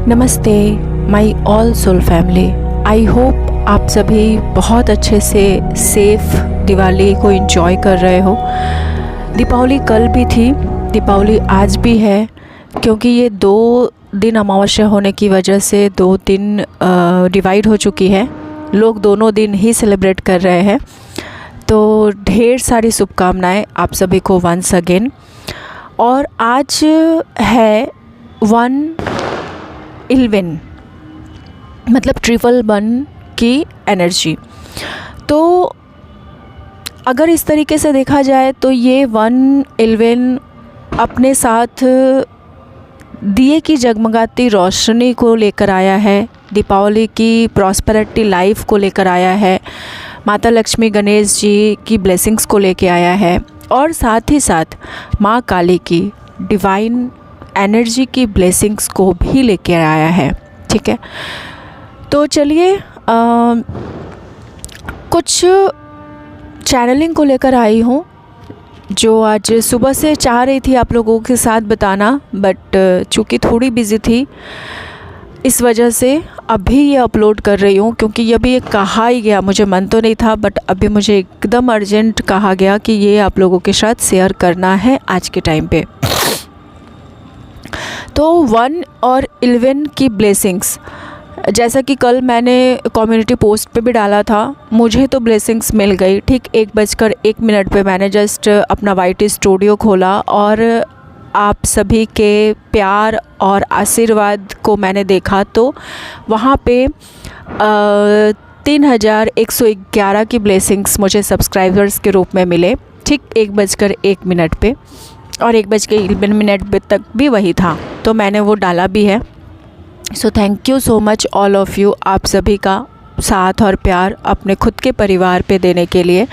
नमस्ते my all soul family. I hope आप सभी बहुत अच्छे से सेफ दिवाली को एंजॉय कर रहे हो। दीपावली कल भी थी, दीपावली आज भी है, क्योंकि ये 2 दिन अमावस्या होने की वजह से 2 दिन डिवाइड हो चुकी है। लोग दोनों दिन ही सेलिब्रेट कर रहे हैं। तो ढेर सारी शुभकामनाएं आप सभी को वंस अगेन। और आज है 1/11 मतलब 1/11 की एनर्जी। तो अगर इस तरीके से देखा जाए तो ये 1/11 अपने साथ दिए की जगमगाती रोशनी को लेकर आया है, दीपावली की प्रॉस्पेरिटी लाइफ को लेकर आया है, माता लक्ष्मी गणेश जी की ब्लेसिंग्स को लेकर आया है, और साथ ही साथ माँ काली की डिवाइन एनर्जी की ब्लेसिंग्स को भी लेकर आया है। ठीक है, तो चलिए कुछ चैनलिंग को लेकर आई हूँ जो आज सुबह से चाह रही थी आप लोगों के साथ बताना, बट चूँकि थोड़ी बिज़ी थी इस वजह से अभी ये अपलोड कर रही हूँ, क्योंकि अभी ये कहा ही गया, मुझे मन तो नहीं था बट अभी मुझे एकदम अर्जेंट कहा गया कि ये आप लोगों के साथ शेयर करना है आज के टाइम पे। तो 1 और 11 की ब्लेसिंग्स, जैसा कि कल मैंने कम्युनिटी पोस्ट पे भी डाला था, मुझे तो ब्लेसिंग्स मिल गई। ठीक 1:01 पे मैंने जस्ट अपना YT स्टूडियो खोला और आप सभी के प्यार और आशीर्वाद को मैंने देखा, तो वहाँ पे 3111 की ब्लेसिंग्स मुझे सब्सक्राइबर्स के रूप में मिले। ठीक 1:01 पे, और 1:11 पे तक भी वही था, तो मैंने वो डाला भी है। So thank you so much all of you, आप सभी का साथ और प्यार अपने खुद के परिवार पे देने के लिए।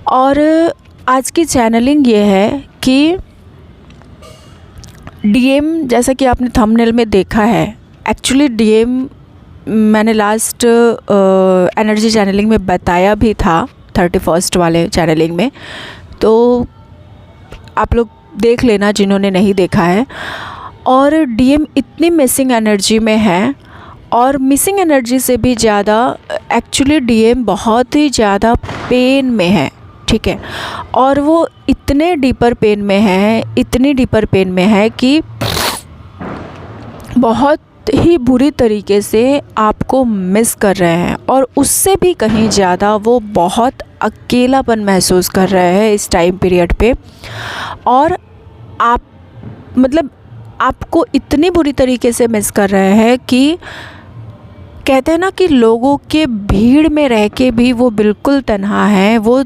और आज की चैनलिंग ये है कि DM, जैसा कि आपने थंबनेल में देखा है, एक्चुअली DM मैंने लास्ट एनर्जी चैनलिंग में बताया भी था, 31st वाले चैनलिंग में, तो आप लोग देख लेना जिन्होंने नहीं देखा है। और DM इतनी मिसिंग एनर्जी में है, और मिसिंग एनर्जी से भी ज़्यादा एक्चुअली DM बहुत ही ज़्यादा पेन में है। ठीक है, और वो इतने डीपर पेन में है, इतनी डीपर पेन में है कि बहुत ही बुरी तरीके से आपको मिस कर रहे हैं, और उससे भी कहीं ज़्यादा वो बहुत अकेलापन महसूस कर रहे हैं इस टाइम पीरियड पे। और आप मतलब आपको इतनी बुरी तरीके से मिस कर रहे हैं कि कहते हैं ना कि लोगों के भीड़ में रह के भी वो बिल्कुल तन्हा है, वो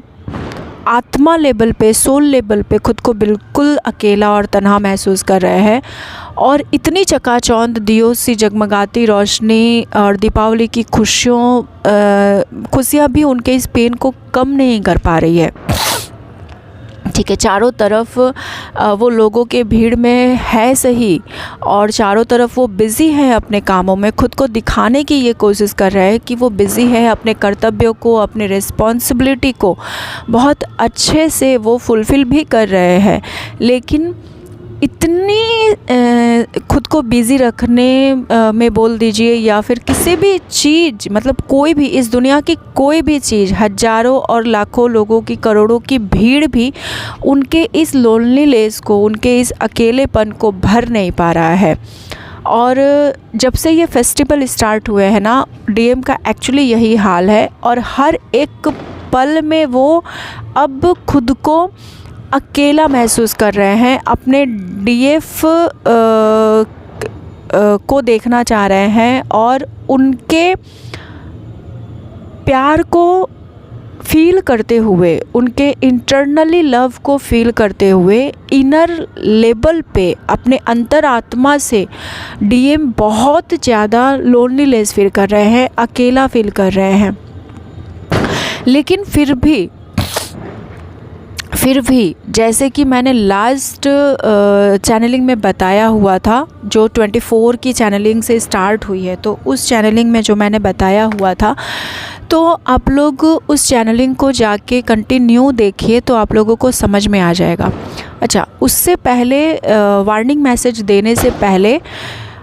आत्मा लेवल पे, सोल लेवल पे खुद को बिल्कुल अकेला और तन्हा महसूस कर रहे हैं। और इतनी चकाचौंध दियों सी जगमगाती रोशनी और दीपावली की खुशियाँ भी उनके इस पेन को कम नहीं कर पा रही है। ठीक है, चारों तरफ वो लोगों के भीड़ में है सही, और चारों तरफ वो बिज़ी है अपने कामों में, खुद को दिखाने की ये कोशिश कर रहे हैं कि वो बिज़ी है, अपने कर्तव्यों को, अपने रिस्पॉन्सिबिलिटी को बहुत अच्छे से वो फुलफ़िल भी कर रहे हैं। लेकिन इतनी खुद को बिज़ी रखने में बोल दीजिए, या फिर किसी भी चीज़, मतलब कोई भी इस दुनिया की कोई भी चीज़, हज़ारों और लाखों लोगों की, करोड़ों की भीड़ भी उनके इस लोनलीनेस को, उनके इस अकेलेपन को भर नहीं पा रहा है। और जब से ये फेस्टिवल स्टार्ट हुए हैं ना, DM का एक्चुअली यही हाल है, और हर एक पल में वो अब खुद को अकेला महसूस कर रहे हैं, अपने DF को देखना चाह रहे हैं, और उनके प्यार को फील करते हुए, उनके इंटरनली लव को फील करते हुए, इनर लेवल पे अपने अंतरात्मा से DM बहुत ज़्यादा लोनलीनेस फील कर रहे हैं, अकेला फील कर रहे हैं। लेकिन फिर भी जैसे कि मैंने लास्ट चैनलिंग में बताया हुआ था, जो 24 की चैनलिंग से स्टार्ट हुई है, तो उस चैनलिंग में जो मैंने बताया हुआ था, तो आप लोग उस चैनलिंग को जाके कंटिन्यू देखिए तो आप लोगों को समझ में आ जाएगा। अच्छा, उससे पहले वार्निंग मैसेज देने से पहले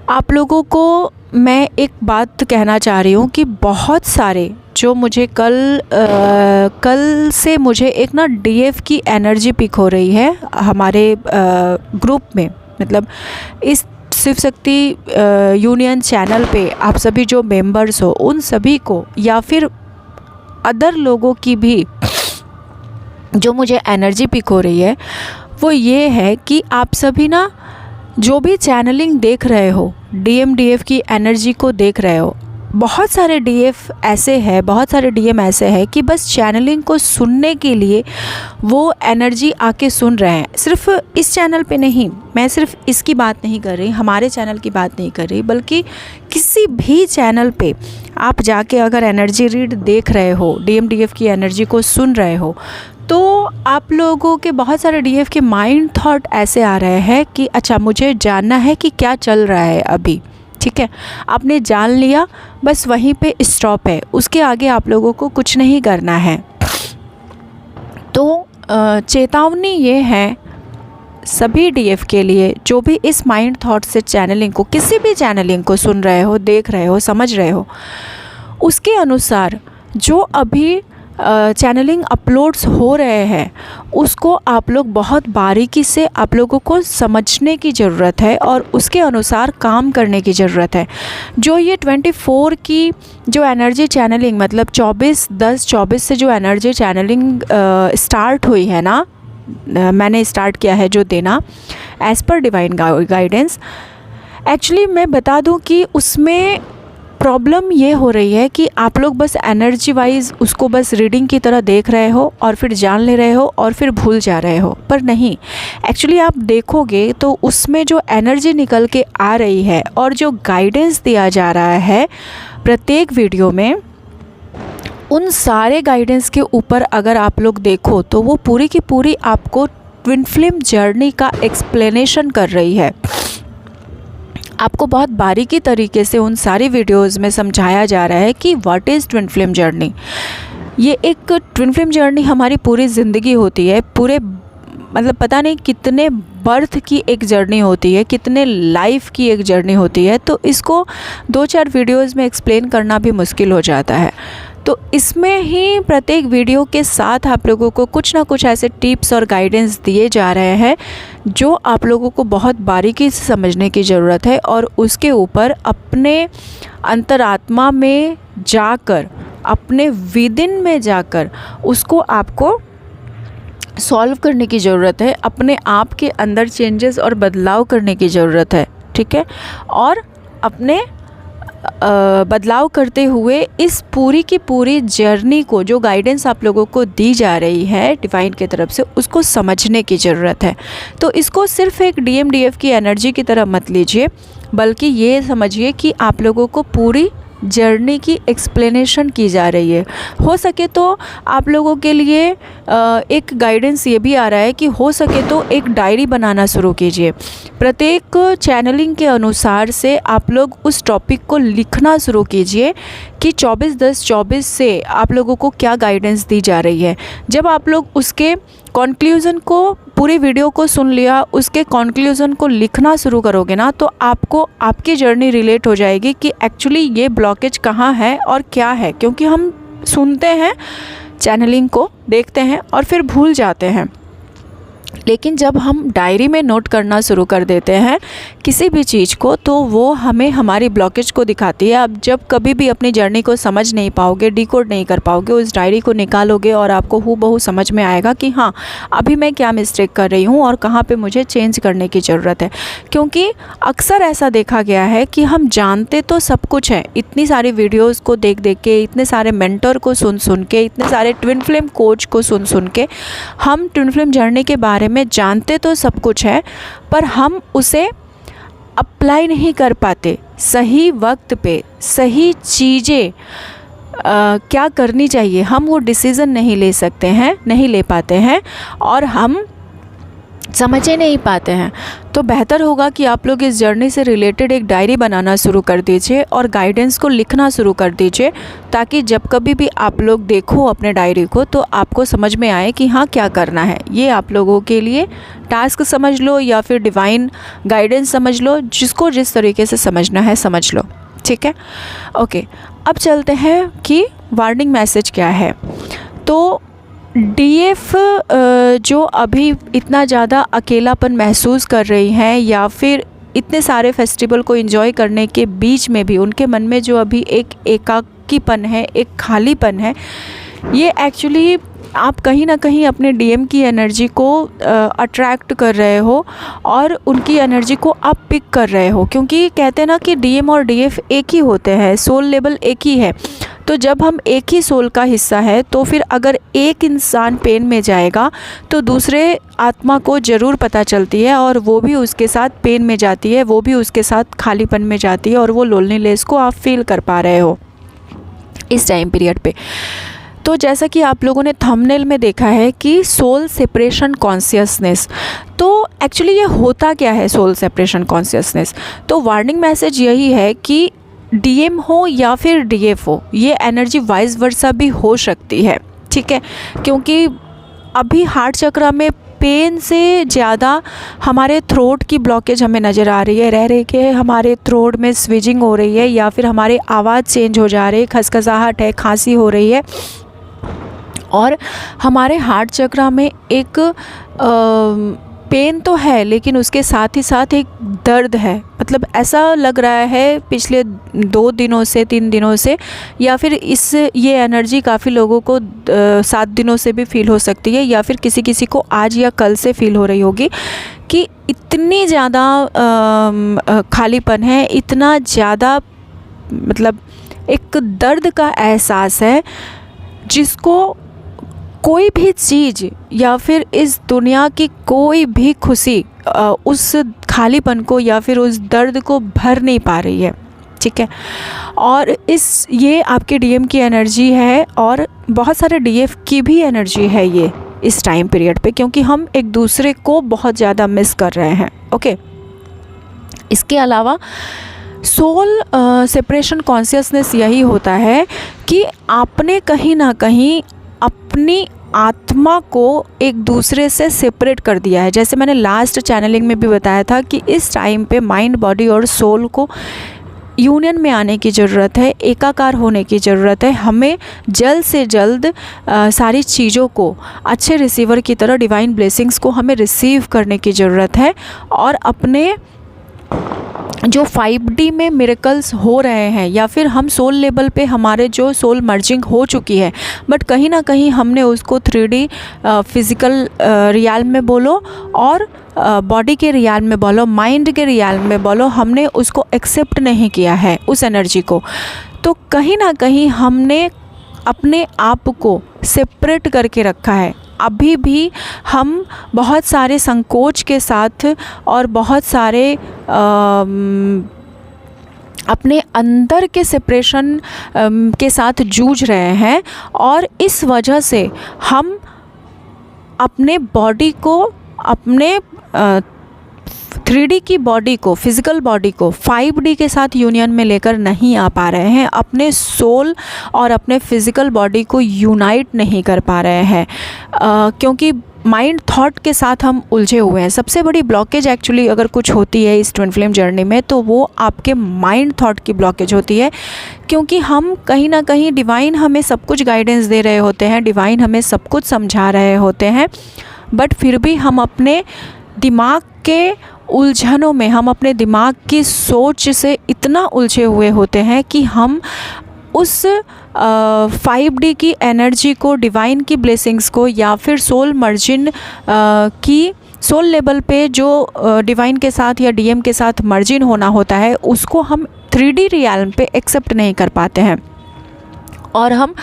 आप लोगों को मैं एक बात कहना चाह रही हूँ कि बहुत सारे जो मुझे कल से मुझे एक ना डीएफ की एनर्जी पिक हो रही है हमारे ग्रुप में, मतलब इस शिव शक्ति यूनियन चैनल पे आप सभी जो मेंबर्स हो उन सभी को, या फिर अदर लोगों की भी जो मुझे एनर्जी पिक हो रही है वो ये है कि आप सभी ना जो भी चैनलिंग देख रहे हो, डीएफ की एनर्जी को देख रहे हो, बहुत सारे डीएफ ऐसे हैं, बहुत सारे डीएम ऐसे हैं कि बस चैनलिंग को सुनने के लिए वो एनर्जी आके सुन रहे हैं। सिर्फ इस चैनल पे नहीं, मैं सिर्फ इसकी बात नहीं कर रही, हमारे चैनल की बात नहीं कर रही, बल्कि किसी भी चैनल पे आप जाके अगर एनर्जी रीड देख रहे हो, डीएफ की एनर्जी को सुन रहे हो, तो आप लोगों के बहुत सारे डीएफ के माइंड थॉट ऐसे आ रहे हैं कि अच्छा मुझे जानना है कि क्या चल रहा है अभी, ठीक है। आपने जान लिया, बस वहीं पे स्टॉप है, उसके आगे आप लोगों को कुछ नहीं करना है। तो चेतावनी ये है सभी डीएफ के लिए जो भी इस माइंड थॉट से चैनलिंग को, किसी भी चैनलिंग को सुन रहे हो, देख रहे हो, समझ रहे हो, उसके अनुसार जो अभी चैनलिंग अपलोड्स हो रहे हैं उसको आप लोग बहुत बारीकी से आप लोगों को समझने की ज़रूरत है और उसके अनुसार काम करने की ज़रूरत है। जो ये 24 की जो एनर्जी चैनलिंग, मतलब 24/10/24 से जो एनर्जी चैनलिंग स्टार्ट हुई है ना, मैंने स्टार्ट किया है जो देना as per divine guidance, actually मैं बता दूं कि उसमें प्रॉब्लम ये हो रही है कि आप लोग बस एनर्जी वाइज उसको बस रीडिंग की तरह देख रहे हो और फिर जान ले रहे हो और फिर भूल जा रहे हो, पर नहीं, एक्चुअली आप देखोगे तो उसमें जो एनर्जी निकल के आ रही है और जो गाइडेंस दिया जा रहा है प्रत्येक वीडियो में, उन सारे गाइडेंस के ऊपर अगर आप लोग देखो तो वो पूरी की पूरी आपको ट्विन फ्लेम जर्नी का एक्सप्लेनेशन कर रही है। आपको बहुत बारीकी तरीके से उन सारी वीडियोस में समझाया जा रहा है कि what is twin flame journey. ये एक ट्विन फ्लेम जर्नी हमारी पूरी ज़िंदगी होती है, पूरे मतलब पता नहीं कितने बर्थ की एक जर्नी होती है, कितने लाइफ की एक जर्नी होती है, तो इसको 2-4 वीडियोस में एक्सप्लेन करना भी मुश्किल हो जाता है। तो इसमें ही प्रत्येक वीडियो के साथ आप लोगों को कुछ ना कुछ ऐसे टिप्स और गाइडेंस दिए जा रहे हैं जो आप लोगों को बहुत बारीकी से समझने की ज़रूरत है और उसके ऊपर अपने अंतरात्मा में जाकर, अपने विदिन में जाकर उसको आपको सॉल्व करने की ज़रूरत है, अपने आप के अंदर चेंजेस और बदलाव करने की ज़रूरत है, ठीक है। और अपने बदलाव करते हुए इस पूरी की पूरी जर्नी को, जो गाइडेंस आप लोगों को दी जा रही है डिवाइन की तरफ से, उसको समझने की ज़रूरत है। तो इसको सिर्फ एक डीएफ की एनर्जी की तरह मत लीजिए, बल्कि ये समझिए कि आप लोगों को पूरी जर्नी की एक्सप्लेनेशन की जा रही है। हो सके तो आप लोगों के लिए एक गाइडेंस ये भी आ रहा है कि हो सके तो एक डायरी बनाना शुरू कीजिए। प्रत्येक चैनलिंग के अनुसार से आप लोग उस टॉपिक को लिखना शुरू कीजिए कि 24/10/24 से आप लोगों को क्या गाइडेंस दी जा रही है। जब आप लोग उसके कॉन्क्लूज़न को, पूरी वीडियो को सुन लिया, उसके कॉन्क्लूज़न को लिखना शुरू करोगे ना, तो आपको आपकी जर्नी रिलेट हो जाएगी कि एक्चुअली ये ब्लॉकेज कहाँ है और क्या है। क्योंकि हम सुनते हैं, चैनलिंग को देखते हैं और फिर भूल जाते हैं, लेकिन जब हम डायरी में नोट करना शुरू कर देते हैं किसी भी चीज़ को, तो वो हमें हमारी ब्लॉकेज को दिखाती है। अब जब कभी भी अपनी जर्नी को समझ नहीं पाओगे, डिकोड नहीं कर पाओगे, उस डायरी को निकालोगे और आपको हूबहू समझ में आएगा कि हाँ, अभी मैं क्या मिस्टेक कर रही हूँ और कहाँ पे मुझे चेंज करने की ज़रूरत है। क्योंकि अक्सर ऐसा देखा गया है कि हम जानते तो सब कुछ है, इतनी सारी वीडियोज़ को देख देख के, इतने सारे मेंटर को सुन सुन के, इतने सारे ट्विन फ्लेम कोच को सुन सुन के, हम ट्विन फ्लेम जर्नी के बारे में जानते तो सब कुछ है, पर हम उसे अप्लाई नहीं कर पाते। सही वक्त पे सही चीज़ें क्या करनी चाहिए, हम वो डिसीज़न नहीं ले सकते हैं, नहीं ले पाते हैं, और हम समझ ही नहीं पाते हैं। तो बेहतर होगा कि आप लोग इस जर्नी से रिलेटेड एक डायरी बनाना शुरू कर दीजिए और गाइडेंस को लिखना शुरू कर दीजिए, ताकि जब कभी भी आप लोग देखो अपने डायरी को तो आपको समझ में आए कि हाँ क्या करना है। ये आप लोगों के लिए टास्क समझ लो या फिर डिवाइन गाइडेंस समझ लो, जिसको जिस तरीके से समझना है समझ लो, ठीक है। ओके, अब चलते हैं कि वार्निंग मैसेज क्या है। तो डीएफ जो अभी इतना ज़्यादा अकेलापन महसूस कर रही हैं या फिर इतने सारे फेस्टिवल को एंजॉय करने के बीच में भी उनके मन में जो अभी एक एकाकीपन है, एक खालीपन है, ये एक्चुअली आप कहीं ना कहीं अपने डीएम की एनर्जी को अट्रैक्ट कर रहे हो और उनकी एनर्जी को आप पिक कर रहे हो, क्योंकि कहते हैं ना कि डीएम और डीएफ एक ही होते हैं, सोल लेवल एक ही है। तो जब हम एक ही सोल का हिस्सा है तो फिर अगर एक इंसान पेन में जाएगा तो दूसरे आत्मा को ज़रूर पता चलती है और वो भी उसके साथ पेन में जाती है, वो भी उसके साथ खालीपन में जाती है और वो लोनलीनेस को आप फील कर पा रहे हो इस टाइम पीरियड पे। तो जैसा कि आप लोगों ने थंबनेल में देखा है कि सोल सेपरेशन कॉन्शियसनेस, तो एक्चुअली ये होता क्या है सोल सेपरेशन कॉन्शियसनेस। तो वार्निंग मैसेज यही है कि डीएम हो या फिर डीएफ हो, ये एनर्जी वाइस वर्सा भी हो सकती है, ठीक है। क्योंकि अभी हार्ट चक्र में पेन से ज़्यादा हमारे थ्रोट की ब्लॉकेज हमें नज़र आ रही है, रह रहे कि हमारे थ्रोट में स्विजिंग हो रही है या फिर हमारे आवाज़ चेंज हो जा रही है, खसखसाहट है, खांसी हो रही है और हमारे हार्ट चक्र में एक पेन तो है लेकिन उसके साथ ही साथ एक दर्द है। मतलब ऐसा लग रहा है पिछले 2 दिनों से 3 दिनों से, या फिर ये एनर्जी काफ़ी लोगों को 7 दिनों से भी फील हो सकती है, या फिर किसी किसी को आज या कल से फील हो रही होगी कि इतनी ज़्यादा खालीपन है, इतना ज़्यादा मतलब एक दर्द का एहसास है जिसको कोई भी चीज़ या फिर इस दुनिया की कोई भी खुशी उस खालीपन को या फिर उस दर्द को भर नहीं पा रही है, ठीक है। और ये आपके डीएम की एनर्जी है और बहुत सारे डीएफ की भी एनर्जी है ये इस टाइम पीरियड पे, क्योंकि हम एक दूसरे को बहुत ज़्यादा मिस कर रहे हैं, ओके। इसके अलावा सोल सेपरेशन कॉन्शियसनेस यही होता है कि आपने कहीं ना कहीं अपनी आत्मा को एक दूसरे से सेपरेट कर दिया है। जैसे मैंने लास्ट चैनलिंग में भी बताया था कि इस टाइम पे माइंड, बॉडी और सोल को यूनियन में आने की ज़रूरत है, एकाकार होने की ज़रूरत है। हमें जल्द से जल्द सारी चीज़ों को अच्छे रिसीवर की तरह, डिवाइन ब्लेसिंग्स को हमें रिसीव करने की ज़रूरत है और अपने जो 5D में मिरेकल्स हो रहे हैं या फिर हम सोल लेवल पे हमारे जो सोल मर्जिंग हो चुकी है, बट कहीं ना कहीं हमने उसको 3D फिज़िकल रियाल में बोलो और बॉडी के रियाल में बोलो, माइंड के रियाल में बोलो, हमने उसको एक्सेप्ट नहीं किया है उस एनर्जी को। तो कहीं ना कहीं हमने अपने आप को सेपरेट करके रखा है। अभी भी हम बहुत सारे संकोच के साथ और बहुत सारे अपने अंदर के सेपरेशन के साथ जूझ रहे हैं और इस वजह से हम अपने बॉडी को, अपने 3D की बॉडी को, फिज़िकल बॉडी को 5D के साथ यूनियन में लेकर नहीं आ पा रहे हैं, अपने सोल और अपने फिज़िकल बॉडी को यूनाइट नहीं कर पा रहे हैं, क्योंकि माइंड थॉट के साथ हम उलझे हुए हैं। सबसे बड़ी ब्लॉकेज एक्चुअली अगर कुछ होती है इस ट्विन फ्लेम जर्नी में तो वो आपके माइंड थॉट की ब्लॉकेज होती है, क्योंकि हम कहीं ना कहीं, डिवाइन हमें सब कुछ गाइडेंस दे रहे होते हैं, डिवाइन हमें सब कुछ समझा रहे होते हैं, बट फिर भी हम अपने दिमाग के उलझनों में, हम अपने दिमाग की सोच से इतना उलझे हुए होते हैं कि हम उस 5D की एनर्जी को, डिवाइन की ब्लेसिंग्स को या फिर सोल मर्जिन की सोल लेवल पे जो डिवाइन के साथ या डीएम के साथ मर्जिन होना होता है उसको हम 3D रियल्म पे एक्सेप्ट नहीं कर पाते हैं और हम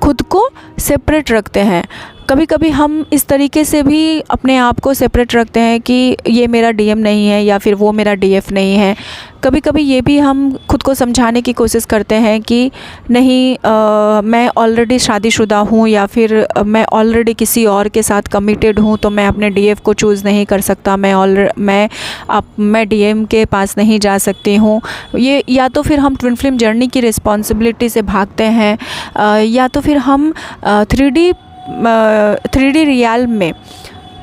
खुद को सेपरेट रखते हैं। कभी कभी हम इस तरीके से भी अपने आप को सेपरेट रखते हैं कि ये मेरा डीएम नहीं है या फिर वो मेरा डीएफ नहीं है। कभी कभी ये भी हम खुद को समझाने की कोशिश करते हैं कि नहीं, मैं ऑलरेडी शादीशुदा हूँ या फिर मैं ऑलरेडी किसी और के साथ कमिटेड हूँ, तो मैं अपने डीएफ को चूज़ नहीं कर सकता, मैं डीएम के पास नहीं जा सकती हूँ। ये या तो फिर हम ट्विन फ्लेम जर्नी की रिस्पॉन्सिबिलिटी से भागते हैं, या तो फिर हम 3D रियल में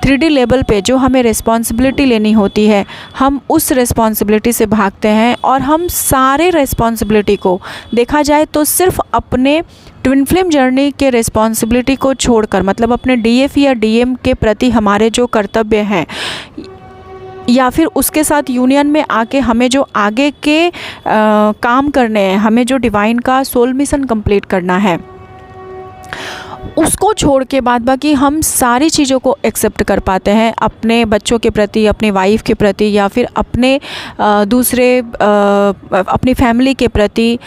3D लेवल पे जो हमें रिस्पॉन्सिबिलिटी लेनी होती है, हम उस रिस्पॉन्सिबिलिटी से भागते हैं और हम सारे रिस्पॉन्सिबिलिटी को, देखा जाए तो सिर्फ अपने ट्विन फ्लेम जर्नी के रिस्पॉन्सिबिलिटी को छोड़कर, मतलब अपने डीएफ या डीएम के प्रति हमारे जो कर्तव्य हैं या फिर उसके साथ यूनियन में आके हमें जो आगे के काम करने हैं, हमें जो डिवाइन का सोल मिशन कंप्लीट करना है, उसको छोड़ के बाद बाकी हम सारी चीज़ों को एक्सेप्ट कर पाते हैं। अपने बच्चों के प्रति, अपनी वाइफ के प्रति, या फिर अपने अपनी फैमिली के प्रति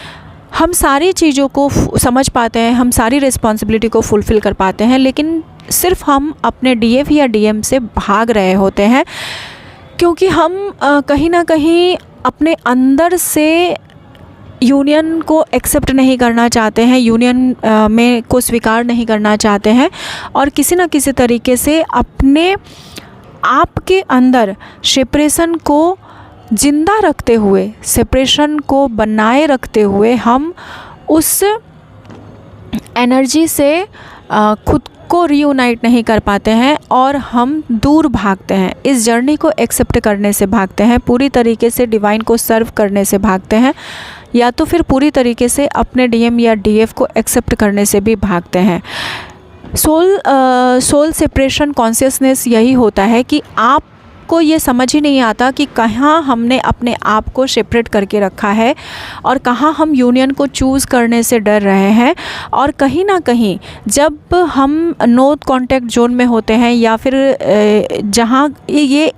हम सारी चीज़ों को समझ पाते हैं, हम सारी रिस्पॉन्सिबिलिटी को फुलफ़िल कर पाते हैं। लेकिन सिर्फ हम अपने डीएफ या डीएम से भाग रहे होते हैं, क्योंकि हम कहीं ना कहीं अपने अंदर से यूनियन को एक्सेप्ट नहीं करना चाहते हैं, यूनियन में को स्वीकार नहीं करना चाहते हैं, और किसी न किसी तरीके से अपने आप के अंदर सेपरेशन को ज़िंदा रखते हुए, सेपरेशन को बनाए रखते हुए हम उस एनर्जी से खुद को रीयूनाइट नहीं कर पाते हैं और हम दूर भागते हैं। इस जर्नी को एक्सेप्ट करने से भागते हैं, पूरी तरीके से डिवाइन को सर्व करने से भागते हैं, या तो फिर पूरी तरीके से अपने डीएम या डीएफ को एक्सेप्ट करने से भी भागते हैं। सोल सेपरेशन कॉन्शियसनेस यही होता है कि आपको ये समझ ही नहीं आता कि कहाँ हमने अपने आप को सेपरेट करके रखा है और कहाँ हम यूनियन को चूज़ करने से डर रहे हैं। और कहीं ना कहीं जब हम नो कॉन्टैक्ट जोन में होते हैं, या फिर जहाँ ये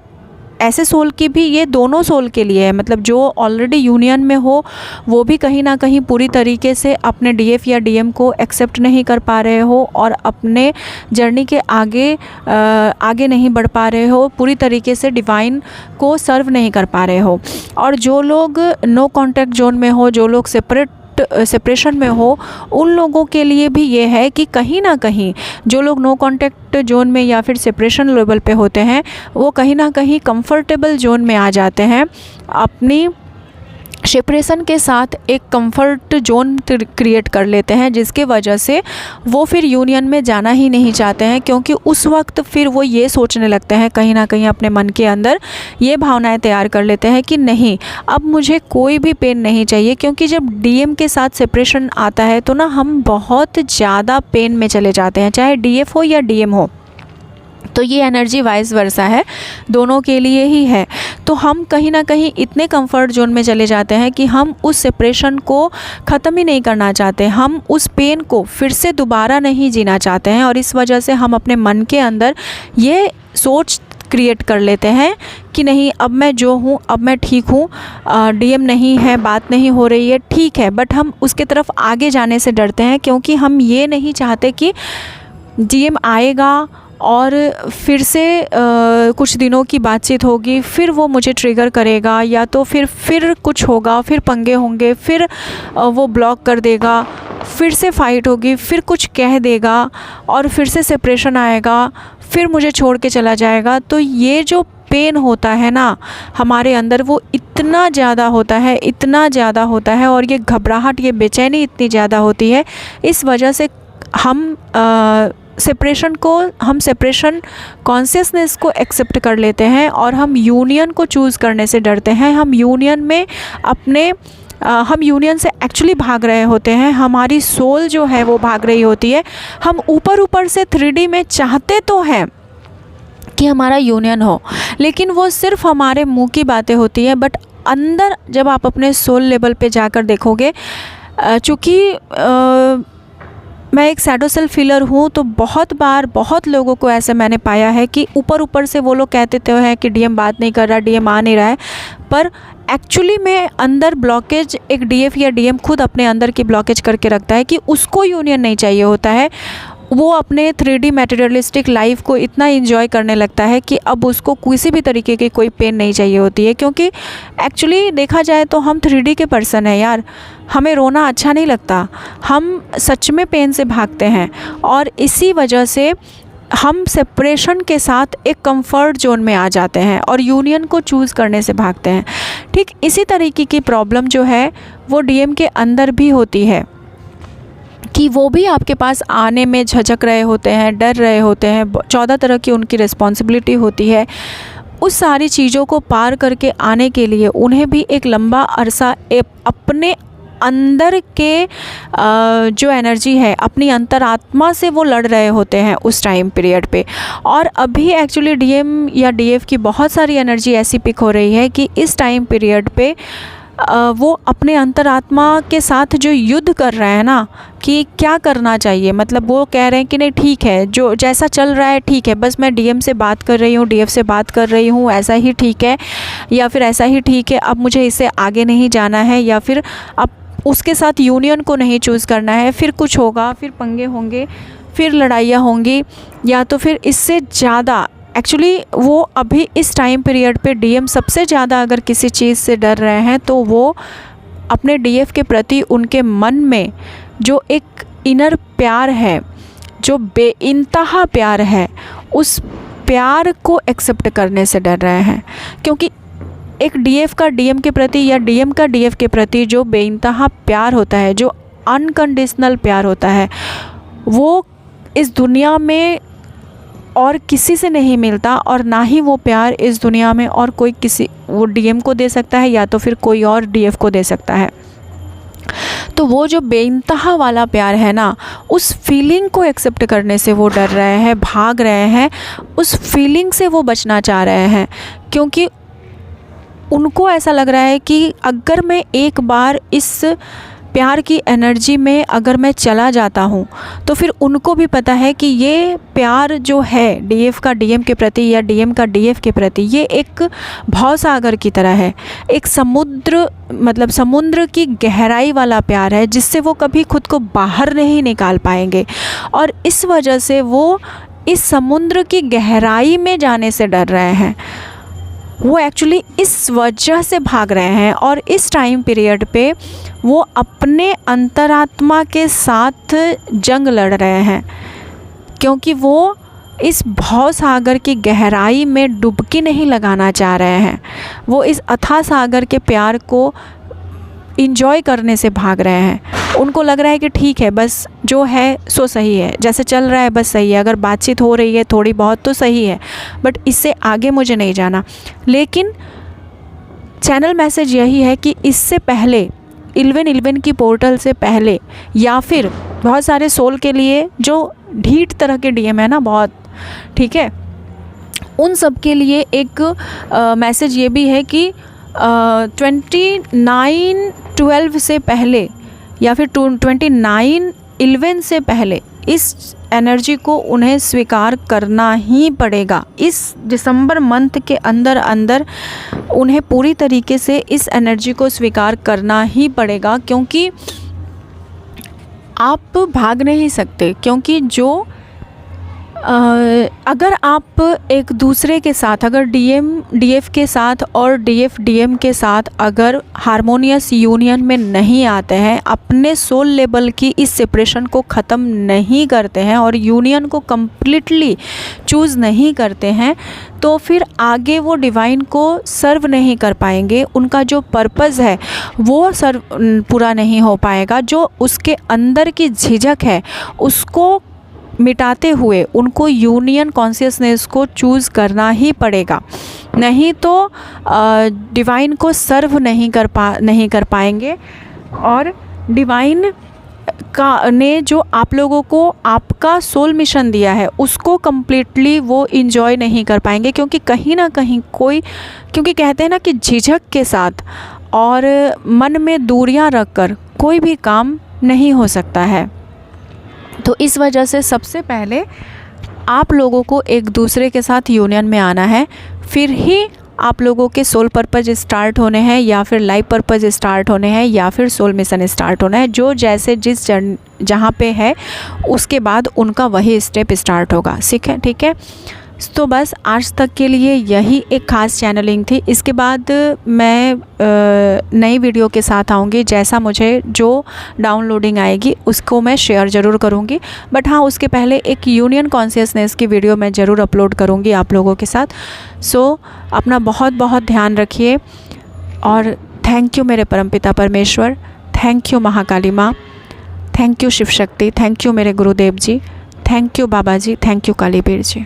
ऐसे सोल की भी, ये दोनों सोल के लिए है, मतलब जो ऑलरेडी यूनियन में हो वो भी कहीं ना कहीं पूरी तरीके से अपने डीएफ या डीएम को एक्सेप्ट नहीं कर पा रहे हो और अपने जर्नी के आगे नहीं बढ़ पा रहे हो, पूरी तरीके से डिवाइन को सर्व नहीं कर पा रहे हो। और जो लोग नो कॉन्टैक्ट जोन में हो, जो लोग सेपरेशन में हो, उन लोगों के लिए भी ये है कि कहीं ना कहीं जो लोग नो कॉन्टैक्ट जोन में या फिर सेपरेशन लेवल पे होते हैं, वो कहीं ना कहीं कंफर्टेबल जोन में आ जाते हैं, अपनी सेपरेशन के साथ एक कंफर्ट जोन क्रिएट कर लेते हैं, जिसके वजह से वो फिर यूनियन में जाना ही नहीं चाहते हैं। क्योंकि उस वक्त फिर वो ये सोचने लगते हैं, कहीं ना कहीं अपने मन के अंदर ये भावनाएं तैयार कर लेते हैं कि नहीं, अब मुझे कोई भी पेन नहीं चाहिए। क्योंकि जब डीएम के साथ सेपरेशन आता है तो ना हम बहुत ज़्यादा पेन में चले जाते हैं, चाहे डीएफ हो या डीएम हो। तो ये एनर्जी वाइस वर्सा है, दोनों के लिए ही है। तो हम कहीं ना कहीं इतने कंफर्ट जोन में चले जाते हैं कि हम उस सेपरेशन को ख़त्म ही नहीं करना चाहते, हम उस पेन को फिर से दोबारा नहीं जीना चाहते हैं। और इस वजह से हम अपने मन के अंदर ये सोच क्रिएट कर लेते हैं कि नहीं, अब मैं जो हूँ, अब मैं ठीक हूँ, डीएम नहीं है, बात नहीं हो रही है, ठीक है। बट हम उसके तरफ आगे जाने से डरते हैं, क्योंकि हम ये नहीं चाहते कि डीएम आएगा और फिर से कुछ दिनों की बातचीत होगी, फिर वो मुझे ट्रिगर करेगा, या तो फिर कुछ होगा, फिर पंगे होंगे, फिर वो ब्लॉक कर देगा, फिर से फाइट होगी, फिर कुछ कह देगा और फिर से सेपरेशन आएगा, फिर मुझे छोड़ के चला जाएगा। तो ये जो पेन होता है ना हमारे अंदर, वो इतना ज़्यादा होता है, इतना ज़्यादा होता है, और ये घबराहट, ये बेचैनी इतनी ज़्यादा होती है। इस वजह से हम सेपरेशन कॉन्शियसनेस को एक्सेप्ट कर लेते हैं और हम यूनियन को चूज़ करने से डरते हैं। हम यूनियन से एक्चुअली भाग रहे होते हैं, हमारी सोल जो है वो भाग रही होती है। हम ऊपर से 3D में चाहते तो हैं कि हमारा यूनियन हो, लेकिन वो सिर्फ हमारे मुंह की बातें होती है। बट अंदर जब आप अपने सोल लेवल पे जाकर देखोगे, चूँकि मैं एक शैडो सेल्फ फीलर हूँ, तो बहुत लोगों को ऐसे मैंने पाया है कि ऊपर से वो लोग कहते तो हैं कि डीएम बात नहीं कर रहा, डीएम आ नहीं रहा है, पर एक्चुअली में अंदर ब्लॉकेज एक डीएफ या डीएम खुद अपने अंदर की ब्लॉकेज करके रखता है कि उसको यूनियन नहीं चाहिए होता है। वो अपने 3D मटेरियलिस्टिक लाइफ को इतना एंजॉय करने लगता है कि अब उसको किसी भी तरीके की कोई पेन नहीं चाहिए होती है। क्योंकि एक्चुअली देखा जाए तो हम 3D के पर्सन हैं यार, हमें रोना अच्छा नहीं लगता, हम सच में पेन से भागते हैं। और इसी वजह से हम सेपरेशन के साथ एक कंफर्ट जोन में आ जाते हैं और यूनियन को चूज़ करने से भागते हैं। ठीक इसी तरीके की प्रॉब्लम जो है वो डीएम के अंदर भी होती है कि वो भी आपके पास आने में झिझक रहे होते हैं, डर रहे होते हैं, 14 तरह की उनकी रिस्पॉन्सिबिलिटी होती है। उस सारी चीज़ों को पार करके आने के लिए उन्हें भी एक लंबा अरसा अपने अंदर के जो एनर्जी है, अपनी अंतरात्मा से वो लड़ रहे होते हैं उस टाइम पीरियड पे। और अभी एक्चुअली डीएम या डीएफ की बहुत सारी एनर्जी ऐसी पिक हो रही है कि इस टाइम पीरियड पे वो अपने अंतरात्मा के साथ जो युद्ध कर रहे हैं ना कि क्या करना चाहिए, मतलब वो कह रहे हैं कि नहीं ठीक है, जो जैसा चल रहा है ठीक है, बस मैं डीएम से बात कर रही हूँ, डीएफ से बात कर रही हूँ, ऐसा ही ठीक है, या फिर ऐसा ही ठीक है, अब मुझे इससे आगे नहीं जाना है, या फिर अब उसके साथ यूनियन को नहीं चूज़ करना है, फिर कुछ होगा, फिर पंगे होंगे, फिर लड़ाइयाँ होंगी, या तो फिर इससे ज़्यादा। एक्चुअली वो अभी इस टाइम पीरियड पे डीएम सबसे ज़्यादा अगर किसी चीज़ से डर रहे हैं तो वो अपने डीएफ के प्रति उनके मन में जो एक इनर प्यार है, जो बेइंतहा प्यार है, उस प्यार को एक्सेप्ट करने से डर रहे हैं। क्योंकि एक डीएफ का डीएम के प्रति या डीएम का डीएफ के प्रति जो बेइंतहा प्यार होता है, जो अनकंडीशनल प्यार होता है, वो इस दुनिया में और किसी से नहीं मिलता, और ना ही वो प्यार इस दुनिया में और कोई किसी वो डीएम को दे सकता है या तो फिर कोई और डीएफ को दे सकता है। तो वो जो बेइंतहा वाला प्यार है ना, उस फीलिंग को एक्सेप्ट करने से वो डर रहे हैं, भाग रहे हैं, उस फीलिंग से वो बचना चाह रहे हैं। क्योंकि उनको ऐसा लग रहा है कि अगर मैं एक बार इस प्यार की एनर्जी में अगर मैं चला जाता हूँ तो फिर उनको भी पता है कि ये प्यार जो है डीएफ का डीएम के प्रति या डीएम का डीएफ के प्रति, ये एक भवसागर की तरह है, एक समुद्र, मतलब समुद्र की गहराई वाला प्यार है जिससे वो कभी खुद को बाहर नहीं निकाल पाएंगे। और इस वजह से वो इस समुद्र की गहराई में जाने से डर रहे हैं, वो एक्चुअली इस वजह से भाग रहे हैं। और इस टाइम पीरियड पे वो अपने अंतरात्मा के साथ जंग लड़ रहे हैं, क्योंकि वो इस भव सागर की गहराई में डुबकी नहीं लगाना चाह रहे हैं, वो इस अथाह सागर के प्यार को इंजॉय करने से भाग रहे हैं। उनको लग रहा है कि ठीक है, बस जो है सो सही है, जैसे चल रहा है बस सही है, अगर बातचीत हो रही है थोड़ी बहुत तो सही है, बट इससे आगे मुझे नहीं जाना। लेकिन चैनल मैसेज यही है कि इससे पहले 1111 की पोर्टल से पहले, या फिर बहुत सारे सोल के लिए जो ढीठ तरह के डीएम है ना बहुत, ठीक है, उन सब के लिए एक मैसेज ये भी है कि 29/12 से पहले या फिर 29/11 से पहले इस एनर्जी को उन्हें स्वीकार करना ही पड़ेगा। इस दिसंबर मंथ के अंदर अंदर उन्हें पूरी तरीके से इस एनर्जी को स्वीकार करना ही पड़ेगा, क्योंकि आप भाग नहीं सकते। क्योंकि जो अगर आप एक दूसरे के साथ, अगर डीएम डीएफ के साथ और डीएफ डीएम के साथ अगर हारमोनियस यूनियन में नहीं आते हैं, अपने सोल लेवल की इस सेपरेशन को ख़त्म नहीं करते हैं और यूनियन को कम्प्लीटली चूज़ नहीं करते हैं, तो फिर आगे वो डिवाइन को सर्व नहीं कर पाएंगे। उनका जो पर्पज़ है वो पूरा नहीं हो पाएगा। जो उसके अंदर की झिझक है उसको मिटाते हुए उनको यूनियन कॉन्शियसनेस को चूज़ करना ही पड़ेगा, नहीं तो डिवाइन को सर्व नहीं कर पाएंगे। और डिवाइन का ने जो आप लोगों को आपका सोल मिशन दिया है उसको कम्प्लीटली वो इंजॉय नहीं कर पाएंगे, क्योंकि कहीं ना कहीं क्योंकि कहते हैं ना कि झिझक के साथ और मन में दूरियां रखकर कोई भी काम नहीं हो सकता है। तो इस वजह से सबसे पहले आप लोगों को एक दूसरे के साथ यूनियन में आना है, फिर ही आप लोगों के सोल पर्पज़ स्टार्ट होने हैं, या फिर लाइफ पर्पज़ स्टार्ट होने हैं, या फिर सोल मिशन स्टार्ट होना है। जो जैसे जिस जहाँ पे है उसके बाद उनका वही स्टेप स्टार्ट होगा। ठीक है। तो बस आज तक के लिए यही एक ख़ास चैनलिंग थी। इसके बाद मैं नई वीडियो के साथ आऊँगी। जैसा मुझे जो डाउनलोडिंग आएगी उसको मैं शेयर ज़रूर करूँगी। बट हाँ, उसके पहले एक यूनियन कॉन्शियसनेस की वीडियो मैं ज़रूर अपलोड करूँगी आप लोगों के साथ। सो अपना बहुत बहुत ध्यान रखिए और थैंक यू मेरे परमपिता परमेश्वर, थैंक यू महाकाली माँ, thank you Shiv Shakti, thank you मेरे Gurudev ji, thank you Baba ji, thank you Kalibir ji.